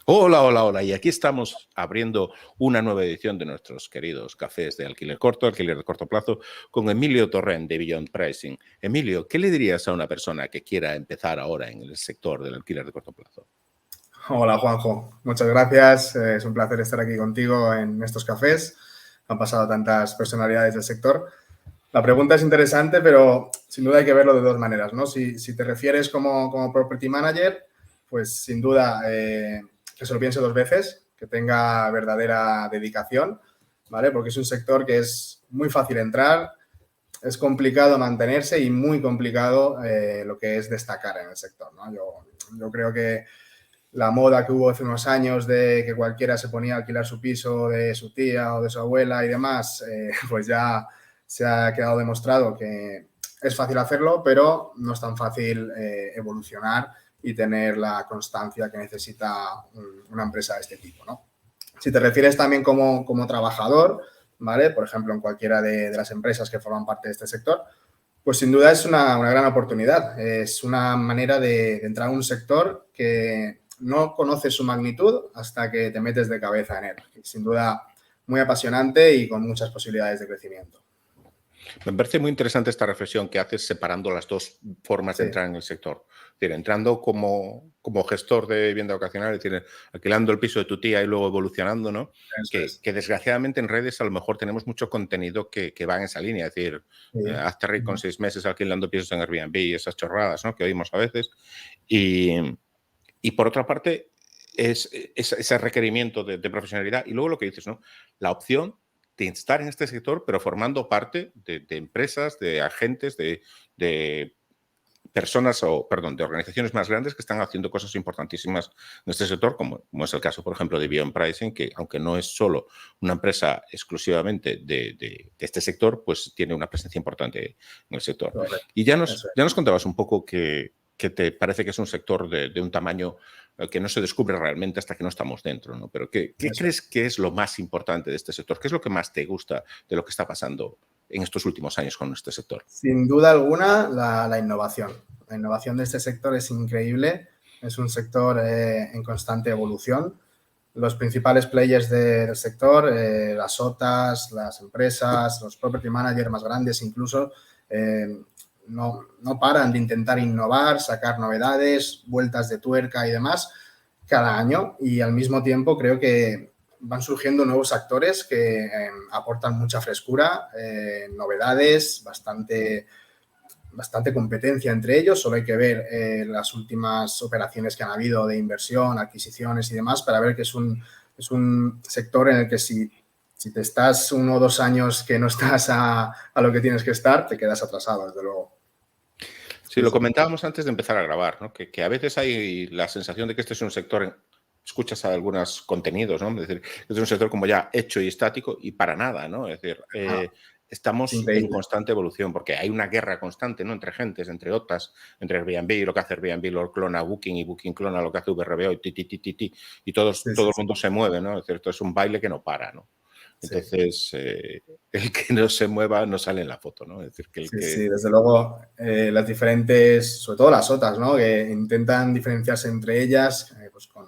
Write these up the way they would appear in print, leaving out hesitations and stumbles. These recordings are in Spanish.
Hola, hola, hola. Y aquí estamos abriendo una nueva edición de nuestros queridos cafés de alquiler de corto plazo, con Emilio Torrent de Beyond Pricing. Emilio, ¿qué le dirías a una persona que quiera empezar ahora en el sector del alquiler de corto plazo? Hola Juanjo, muchas gracias. Es un placer estar aquí contigo en estos cafés. Han pasado tantas personalidades del sector. La pregunta es interesante, pero sin duda hay que verlo de dos maneras, ¿no? Si te refieres como property manager, pues sin duda que se lo piense dos veces, que tenga verdadera dedicación, ¿vale? Porque es un sector que es muy fácil entrar, es complicado mantenerse y muy complicado lo que es destacar en el sector, ¿no? Yo creo que la moda que hubo hace unos años de que cualquiera se ponía a alquilar su piso de su tía o de su abuela y demás, pues ya se ha quedado demostrado que es fácil hacerlo, pero no es tan fácil evolucionar y tener la constancia que necesita una empresa de este tipo, ¿no? Si te refieres también como trabajador, ¿vale? Por ejemplo, en cualquiera de las empresas que forman parte de este sector, pues sin duda es una gran oportunidad. Es una manera de entrar a un sector que no conoces su magnitud hasta que te metes de cabeza en él. Sin duda muy apasionante y con muchas posibilidades de crecimiento. Me parece muy interesante esta reflexión que haces separando las dos formas de Sí, entrar en el sector. Es decir, entrando como gestor de vivienda ocasional, es decir, alquilando el piso de tu tía y luego evolucionando, ¿no? eso Que, es. que desgraciadamente en redes a lo mejor tenemos mucho contenido que va en esa línea. Es decir, Sí. hazte rico con 6 meses alquilando pisos en Airbnb y esas chorradas, ¿no? Que oímos a veces. Y, y por otra parte, es ese requerimiento de profesionalidad. Y luego lo que dices, ¿no? La opción de estar en este sector, pero formando parte de empresas, de agentes, de personas de organizaciones más grandes que están haciendo cosas importantísimas en este sector, como es el caso, por ejemplo, de Beyond Pricing, que aunque no es solo una empresa exclusivamente de este sector, pues tiene una presencia importante en el sector. Correcto. Y ya Eso nos contabas un poco que te parece que es un sector de un tamaño que no se descubre realmente hasta que no estamos dentro, ¿no? Pero ¿qué eso es. crees que es lo más importante de este sector? ¿Qué es lo que más te gusta de lo que está pasando en estos últimos años con este sector? Sin duda alguna, la innovación. La innovación de este sector es increíble. Es un sector en constante evolución. Los principales players del sector, las OTAs, las empresas, los property managers más grandes incluso, no paran de intentar innovar, sacar novedades, vueltas de tuerca y demás cada año. Y al mismo tiempo creo que van surgiendo nuevos actores que aportan mucha frescura, novedades, bastante competencia entre ellos. Solo hay que ver las últimas operaciones que han habido de inversión, adquisiciones y demás para ver que es un sector en el que si te estás 1 o 2 años que no estás a lo que tienes que estar, te quedas atrasado, desde luego. Sí, Sí, lo sí. comentábamos antes de empezar a grabar, ¿no? Que a veces hay la sensación de que este es un sector, escuchas algunos contenidos, ¿no? Es decir, que este es un sector como ya hecho y estático y para nada, ¿no? Es decir, Ah, es estamos en increíble. constante evolución porque hay una guerra constante, ¿no? Entre gentes, entre OTAs, entre Airbnb, lo que hace Airbnb lo clona Booking y Booking clona lo que hace VRBO y y Sí, todo sí, el sí. mundo se mueve, ¿no? Es decir, esto es un baile que no para, ¿no? Sí. Entonces, el que no se mueva no sale en la foto, ¿no? Es decir, que el Sí, que... sí, desde luego las diferentes, sobre todo las OTAs, ¿no? Que intentan diferenciarse entre ellas, pues con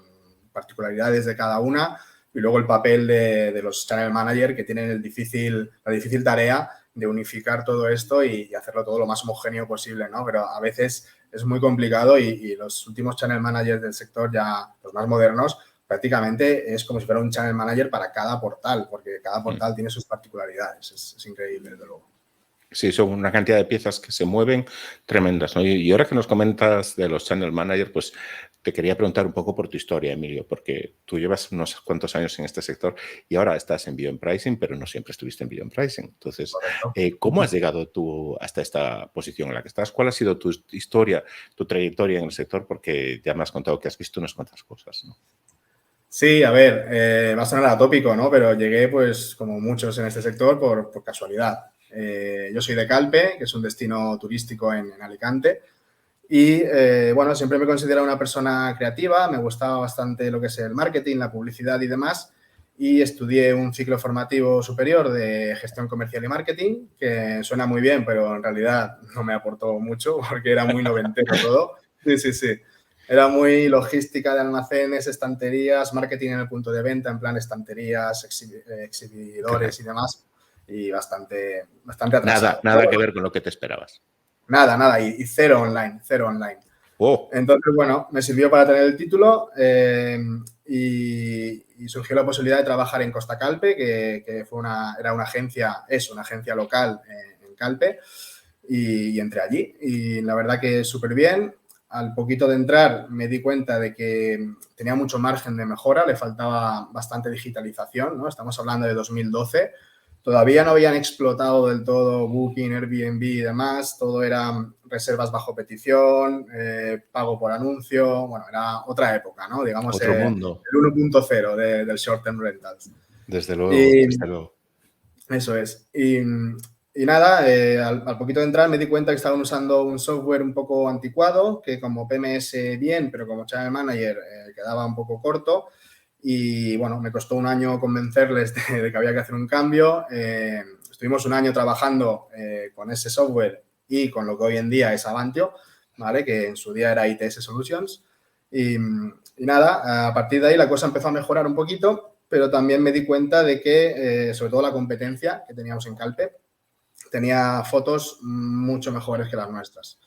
particularidades de cada una, y luego el papel de los channel manager que tienen la difícil tarea de unificar todo esto y hacerlo todo lo más homogéneo posible, ¿no? Pero a veces es muy complicado y los últimos channel managers del sector, ya los más modernos, prácticamente es como si fuera un channel manager para cada portal, porque cada portal tiene sus particularidades. Es increíble, desde luego. Sí, son una cantidad de piezas que se mueven tremendas, ¿no? Y ahora que nos comentas de los channel managers, pues te quería preguntar un poco por tu historia, Emilio, porque tú llevas unos cuantos años en este sector y ahora estás en Beyond Pricing, pero no siempre estuviste en Beyond Pricing. Entonces, Correcto. ¿cómo has llegado tú hasta esta posición en la que estás? ¿Cuál ha sido tu historia, tu trayectoria en el sector? Porque ya me has contado que has visto unas cuantas cosas, ¿no? Sí, a ver, va a sonar atópico, ¿no? Pero llegué, pues, como muchos en este sector, por casualidad. Yo soy de Calpe, que es un destino turístico en Alicante. Y, bueno, siempre me he considerado una persona creativa. Me gustaba bastante lo que es el marketing, la publicidad y demás. Y estudié un ciclo formativo superior de gestión comercial y marketing, que suena muy bien, pero en realidad no me aportó mucho porque era muy noventero todo. Sí, sí, sí. Era muy logística de almacenes, estanterías, marketing en el punto de venta, en plan estanterías, exhibidores y demás. Y bastante Nada, atrasado. Pero nada que bueno, ver con lo que te esperabas. nada. Y cero online, cero online. Oh, Entonces, bueno, me sirvió para tener el título y surgió la posibilidad de trabajar en Costa Calpe, que era una agencia, es una agencia local en Calpe, y entré allí. Y la verdad que súper bien. Al poquito de entrar me di cuenta de que tenía mucho margen de mejora, le faltaba bastante digitalización, ¿no? Estamos hablando de 2012. Todavía no habían explotado del todo Booking, Airbnb y demás. Todo era reservas bajo petición, pago por anuncio. Bueno, era otra época, ¿no? Digamos, otro mundo, el 1.0 del short term rentals. desde luego, Y desde luego. eso es. Y nada, al poquito de entrar me di cuenta que estaban usando un software un poco anticuado, que como PMS bien, pero como Channel Manager quedaba un poco corto. Y bueno, me costó un año convencerles de que había que hacer un cambio. Estuvimos un año trabajando con ese software y con lo que hoy en día es Avantio, ¿vale? Que en su día era ITS Solutions. Y nada, a partir de ahí la cosa empezó a mejorar un poquito, pero también me di cuenta de que, sobre todo la competencia que teníamos en Calpe, tenía fotos mucho mejores que las nuestras.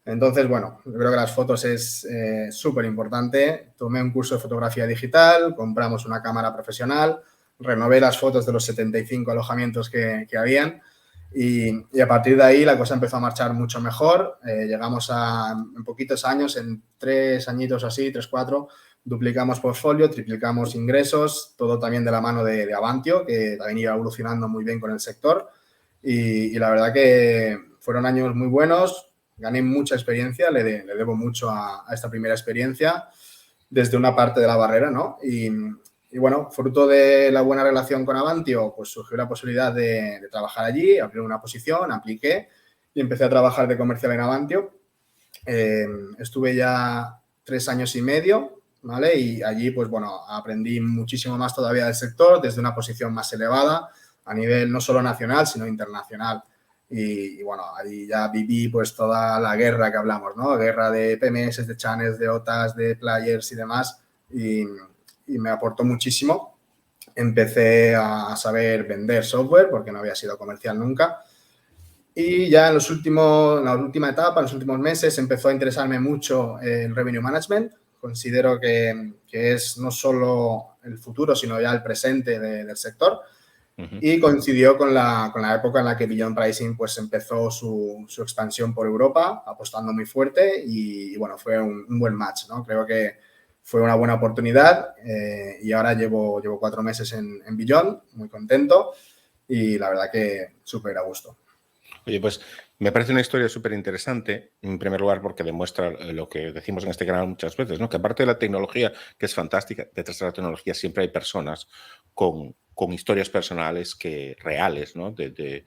Entonces, bueno, yo creo que las fotos es súper importante. Tomé un curso de fotografía digital, compramos una cámara profesional, renové las fotos de los 75 alojamientos que habían y a partir de ahí la cosa empezó a marchar mucho mejor. Llegamos en poquitos años, en 3 añitos así, 3, 4, duplicamos portfolio, triplicamos ingresos, todo también de la mano de Avantio, que también iba evolucionando muy bien con el sector. Y la verdad que fueron años muy buenos, gané mucha experiencia, le debo mucho a esta primera experiencia desde una parte de la barrera, ¿no? Y bueno, fruto de la buena relación con Avantio, pues surgió la posibilidad de trabajar allí, abrir una posición, apliqué y empecé a trabajar de comercial en Avantio. Estuve ya 3 años y medio, ¿vale? Y allí, pues bueno, aprendí muchísimo más todavía del sector, desde una posición más elevada, a nivel no solo nacional, sino internacional. Y bueno, ahí ya viví pues toda la guerra que hablamos, ¿no? Guerra de PMS, de channels, de OTAs, de players y demás. Y me aportó muchísimo. Empecé a saber vender software porque no había sido comercial nunca. Y ya en la última etapa, en los últimos meses, empezó a interesarme mucho el revenue management. Considero que es no solo el futuro, sino ya el presente del sector. Y coincidió con la época en la que Beyond Pricing pues, empezó su expansión por Europa, apostando muy fuerte y bueno, fue un buen match, ¿no? Creo que fue una buena oportunidad y ahora llevo 4 meses en Beyond, muy contento y la verdad que súper a gusto. Oye, pues me parece una historia súper interesante, en primer lugar porque demuestra lo que decimos en este canal muchas veces, ¿no? Que aparte de la tecnología, que es fantástica, detrás de la tecnología siempre hay personas con historias personales reales, ¿no? De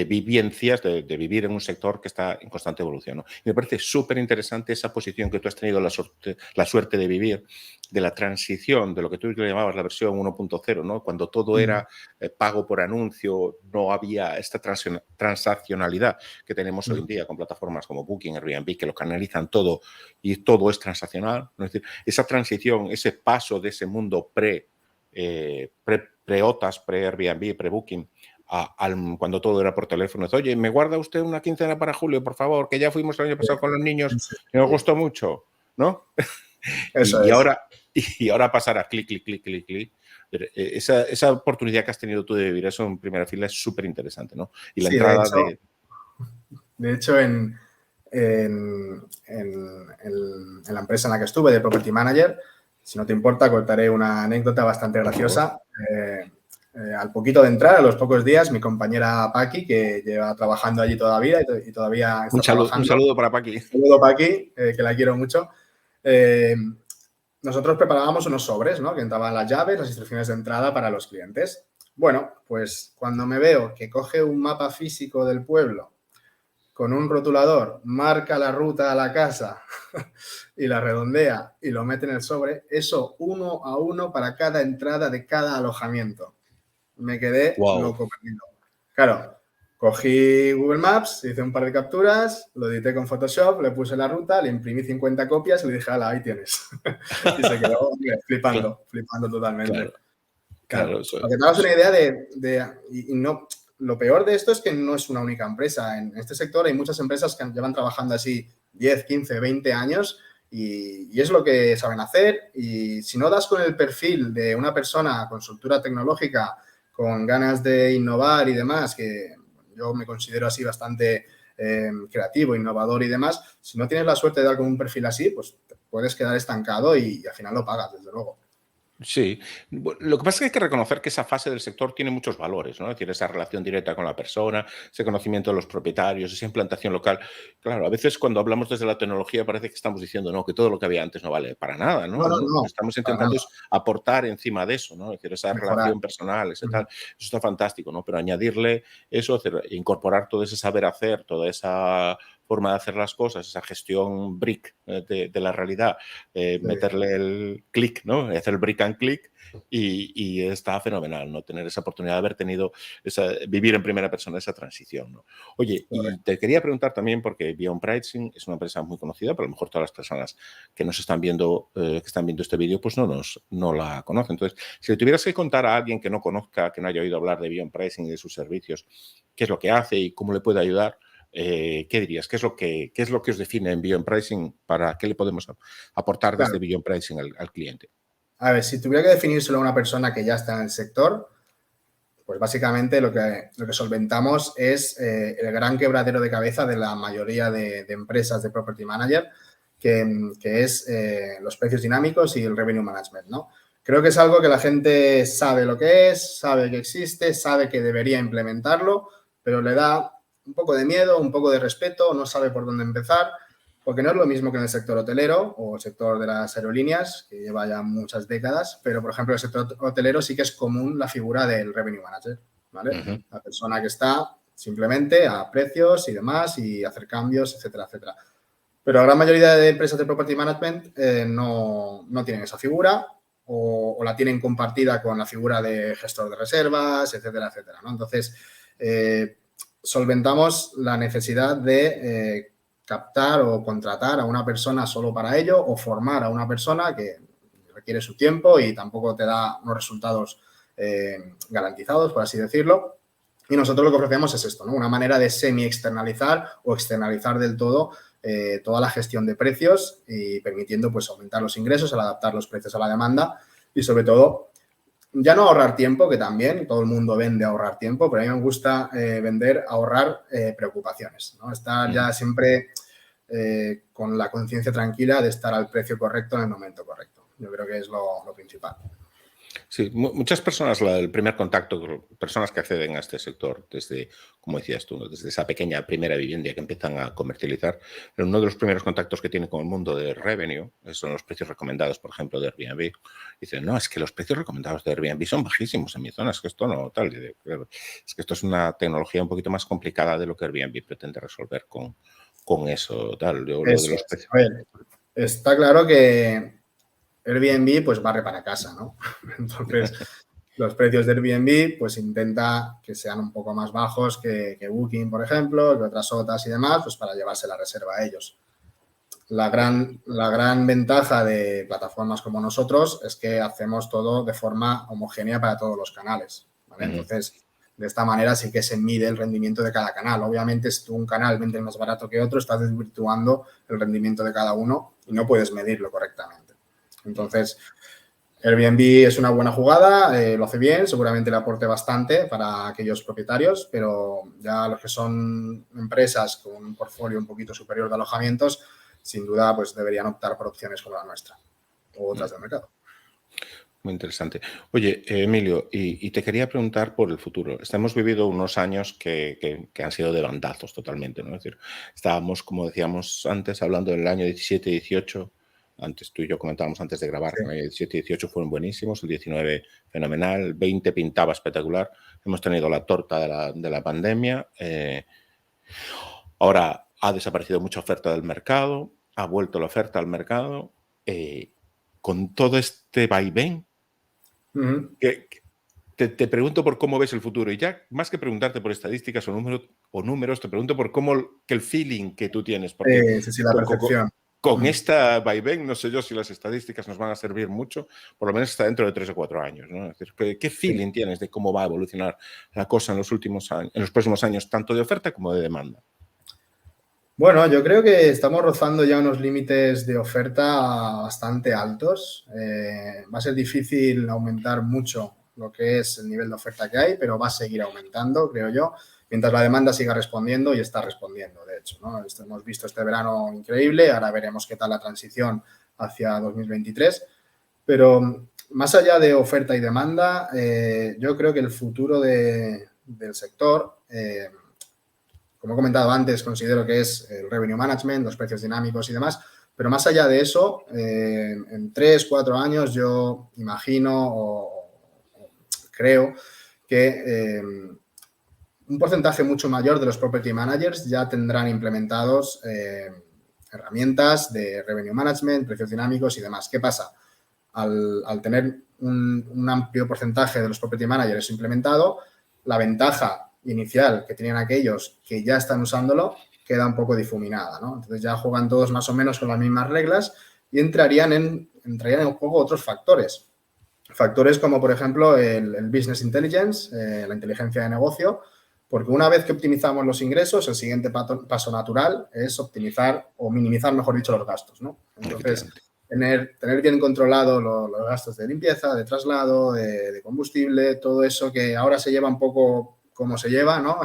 vivencias, de vivir en un sector que está en constante evolución, ¿no? Y me parece súper interesante esa posición que tú has tenido la suerte de vivir, de la transición, de lo que tú llamabas la versión 1.0, ¿no? Cuando todo era pago por anuncio, no había esta transaccionalidad que tenemos hoy en día con plataformas como Booking, Airbnb, que lo canalizan todo y todo es transaccional, ¿no? Es decir, esa transición, ese paso de ese mundo pre-OTAs, pre-Airbnb, pre-Booking, cuando todo era por teléfono. Oye, ¿me guarda usted una quincena para julio, por favor? Que ya fuimos el año pasado con los niños y nos gustó mucho, ¿no? Eso y, es. ahora pasar a clic, clic, clic, clic, clic. Esa oportunidad que has tenido tú de vivir eso en primera fila es súper interesante, ¿no? Y la Sí, entrada de hecho en la empresa en la que estuve, de Property Manager, si no te importa, contaré una anécdota bastante graciosa. Al poquito de entrar, a los pocos días, mi compañera Paqui, que lleva trabajando allí toda la vida y todavía está trabajando. Un saludo para Paqui. Un saludo, Paqui, que la quiero mucho. Nosotros preparábamos unos sobres, ¿no? Que entraban las llaves, las instrucciones de entrada para los clientes. Bueno, pues cuando me veo que coge un mapa físico del pueblo con un rotulador, marca la ruta a la casa y la redondea y lo mete en el sobre, eso 1 a 1 para cada entrada de cada alojamiento. Me quedé Wow. loco perdido. Claro, Cogí Google Maps, hice un par de capturas, lo edité con Photoshop, le puse la ruta, le imprimí 50 copias y le dije, ala, ahí tienes. Y se quedó Claro, flipando totalmente. claro, Claro. claro. Eso, Para que te hagas una idea y no, lo peor de esto es que no es una única empresa. En este sector hay muchas empresas que llevan trabajando así 10, 15, 20 años y es lo que saben hacer. Y si no das con el perfil de una persona con soltura tecnológica, con ganas de innovar y demás, que yo me considero así bastante creativo, innovador y demás, si no tienes la suerte de dar con un perfil así, pues te puedes quedar estancado y al final lo pagas, desde luego. sí, lo que pasa es que hay que reconocer que esa fase del sector tiene muchos valores, ¿no? Es decir, esa relación directa con la persona, ese conocimiento de los propietarios, esa implantación local. Claro, a veces cuando hablamos desde la tecnología parece que estamos diciendo, no, que todo lo que había antes no vale para nada, ¿no? No, no, Lo que no, estamos para intentando nada. es aportar encima de eso, ¿no? Es decir, esa Mejorar. relación personal, ese tal, eso está fantástico, ¿no? Pero añadirle eso, incorporar todo ese saber hacer, toda esa forma de hacer las cosas, esa gestión brick de la realidad, Sí, meterle el clic, ¿no? Hacer el brick and click y está fenomenal, ¿no? Tener esa oportunidad de haber tenido, vivir en primera persona esa transición, ¿no? Oye, y correcto. te quería preguntar también, porque Beyond Pricing es una empresa muy conocida, pero a lo mejor todas las personas que nos están viendo, que están viendo este vídeo, pues no la conocen. Entonces, si le tuvieras que contar a alguien que no conozca, que no haya oído hablar de Beyond Pricing y de sus servicios, qué es lo que hace y cómo le puede ayudar, ¿qué dirías? ¿Qué es lo que os define en Beyond Pricing? ¿Para qué le podemos aportar Claro. desde Beyond Pricing al cliente? A ver, si tuviera que definírselo a una persona que ya está en el sector, pues básicamente lo que solventamos es el gran quebradero de cabeza de la mayoría de empresas de Property Manager, que es los precios dinámicos y el Revenue Management, ¿no? Creo que es algo que la gente sabe lo que es, sabe que existe, sabe que debería implementarlo, pero le da un poco de miedo, un poco de respeto, no sabe por dónde empezar, porque no es lo mismo que en el sector hotelero o el sector de las aerolíneas, que lleva ya muchas décadas, pero, por ejemplo, en el sector hotelero sí que es común la figura del Revenue Manager, ¿vale? La persona que está simplemente a precios y demás y hacer cambios, etcétera, etcétera. Pero la gran mayoría de empresas de Property Management no tienen esa figura o la tienen compartida con la figura de gestor de reservas, etcétera, etcétera, ¿no? Entonces, solventamos la necesidad de captar o contratar a una persona solo para ello o formar a una persona que requiere su tiempo y tampoco te da unos resultados garantizados, por así decirlo. Y nosotros lo que ofrecemos es esto, ¿no? Una manera de semi-externalizar o externalizar del todo toda la gestión de precios y permitiendo pues aumentar los ingresos, al adaptar los precios a la demanda y sobre todo ya no ahorrar tiempo, que también todo el mundo vende ahorrar tiempo, pero a mí me gusta vender ahorrar preocupaciones, ¿no? Estar ya siempre con la conciencia tranquila de estar al precio correcto en el momento correcto. Yo creo que es lo principal. Sí, muchas personas, el primer contacto, personas que acceden a este sector desde, como decías tú, ¿no? Desde esa pequeña primera vivienda que empiezan a comercializar, pero uno de los primeros contactos que tienen con el mundo de revenue son los precios recomendados, por ejemplo, de Airbnb. Dicen, no, es que los precios recomendados de Airbnb son bajísimos en mi zona, es que esto no, tal. Es que esto es una tecnología un poquito más complicada de lo que Airbnb pretende resolver con eso, tal. Yo, lo de Eso los es. precios. A ver, está claro que Airbnb pues barre para casa, ¿no? Entonces, los precios de Airbnb pues intenta que sean un poco más bajos que Booking, por ejemplo, que otras OTAs y demás, pues para llevarse la reserva a ellos. La gran ventaja de plataformas como nosotros es que hacemos todo de forma homogénea para todos los canales, ¿vale? Entonces, de esta manera sí que se mide el rendimiento de cada canal. Obviamente, si tú un canal vende más barato que otro, estás desvirtuando el rendimiento de cada uno y no puedes medirlo correctamente. Entonces, Airbnb es una buena jugada, lo hace bien, seguramente le aporte bastante para aquellos propietarios, pero ya los que son empresas con un portfolio un poquito superior de alojamientos, sin duda, pues deberían optar por opciones como la nuestra o otras del mercado. Muy interesante. Oye, Emilio, y te quería preguntar por el futuro. Hemos vivido unos años que han sido de bandazos totalmente, ¿no? Es decir, estábamos, como decíamos antes, hablando del año 17-18. Antes tú y yo comentábamos antes de grabar Sí. que el año 17-18 fueron buenísimos, el 19 fenomenal, el 20 pintaba espectacular. Hemos tenido la torta de la pandemia. Ahora ha desaparecido mucha oferta del mercado, ha vuelto la oferta al mercado. Con todo este vaivén, Uh-huh. ¿Qué, te pregunto por cómo ves el futuro y ya más que preguntarte por estadísticas o números, te pregunto por cómo que el feeling que tú tienes, porque Sí, la percepción. con esta vaivén, no sé yo si las estadísticas nos van a servir mucho, por lo menos hasta dentro de 3 o 4 años, ¿no? Es decir, ¿qué feeling tienes de cómo va a evolucionar la cosa en los próximos años, tanto de oferta como de demanda? Bueno, yo creo que estamos rozando ya unos límites de oferta bastante altos. Va a ser difícil aumentar mucho lo que es el nivel de oferta que hay, pero va a seguir aumentando, creo yo, mientras la demanda siga respondiendo y está respondiendo, de hecho, ¿no? Esto hemos visto este verano increíble, ahora veremos qué tal la transición hacia 2023, pero más allá de oferta y demanda, yo creo que el futuro del sector... como he comentado antes, considero que es el revenue management, los precios dinámicos y demás, pero más allá de eso, en 3, 4 años yo imagino o creo que un porcentaje mucho mayor de los property managers ya tendrán implementados herramientas de revenue management, precios dinámicos y demás. ¿Qué pasa? Al tener un amplio porcentaje de los property managers implementado, la ventaja inicial que tenían aquellos que ya están usándolo queda un poco difuminada, ¿no? Entonces ya juegan todos más o menos con las mismas reglas y entrarían en juego otros factores. Factores como, por ejemplo, el business intelligence, la inteligencia de negocio, porque una vez que optimizamos los ingresos, el siguiente paso natural es optimizar o minimizar, mejor dicho, los gastos, ¿no? Entonces, tener bien controlado los gastos de limpieza, de traslado, de combustible, todo eso que ahora se lleva un poco como se lleva, ¿no?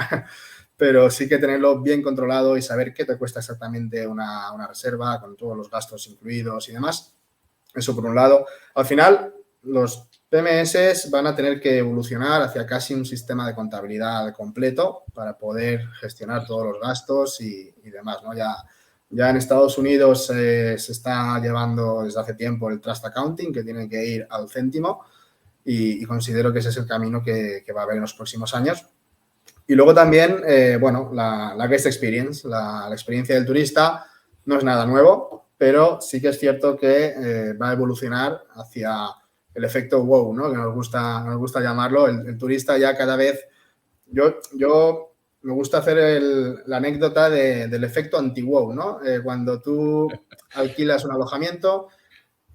Pero sí que tenerlo bien controlado y saber qué te cuesta exactamente una reserva con todos los gastos incluidos y demás. Eso por un lado. Al final, los PMS van a tener que evolucionar hacia casi un sistema de contabilidad completo para poder gestionar todos los gastos y demás, ¿no? Ya en Estados Unidos se está llevando desde hace tiempo el Trust Accounting, que tiene que ir al céntimo y considero que ese es el camino que va a haber en los próximos años. Y luego también, bueno, la guest experience, la experiencia del turista no es nada nuevo, pero sí que es cierto que va a evolucionar hacia el efecto wow, ¿no? Que nos gusta llamarlo. El turista ya cada vez... Yo me gusta hacer la anécdota del efecto anti-wow, ¿no? Cuando tú alquilas un alojamiento,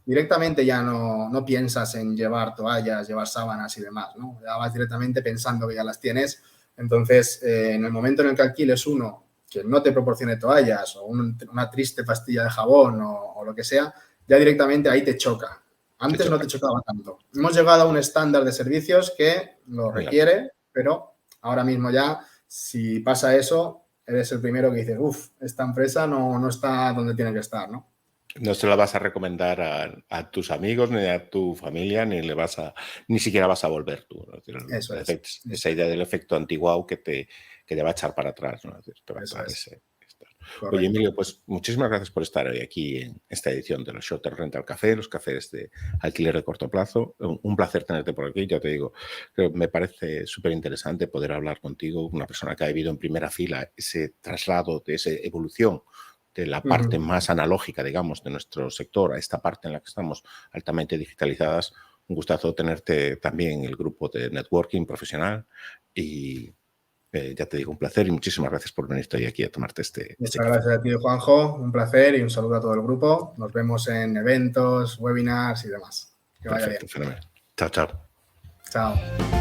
directamente ya no piensas en llevar toallas, llevar sábanas y demás, ¿no? Ya vas directamente pensando que ya las tienes. Entonces, en el momento en el que alquiles uno que no te proporcione toallas o una triste pastilla de jabón o lo que sea, ya directamente ahí te choca. Antes no te chocaba tanto. Hemos llegado a un estándar de servicios que lo requiere, pero ahora mismo ya, si pasa eso, eres el primero que dices, esta empresa no está donde tiene que estar, ¿no? No se la vas a recomendar a tus amigos, ni a tu familia, ni siquiera vas a volver tú, ¿no? Eso es. Esa idea del efecto anti-wow que te va a echar para atrás, ¿no? Oye, Emilio, pues muchísimas gracias por estar hoy aquí en esta edición de los Shorter Rental Café, los cafés de alquiler de corto plazo. Un placer tenerte por aquí, ya te digo, me parece súper interesante poder hablar contigo, una persona que ha vivido en primera fila ese traslado, de esa evolución de la parte más analógica, digamos, de nuestro sector a esta parte en la que estamos altamente digitalizadas. Un gustazo tenerte también en el grupo de networking profesional y ya te digo, un placer y muchísimas gracias por venir hoy aquí a tomarte Muchas gracias a ti, Juanjo. Un placer y un saludo a todo el grupo. Nos vemos en eventos, webinars y demás. Que vaya bien. Fenomenal. Chao, chao. Chao.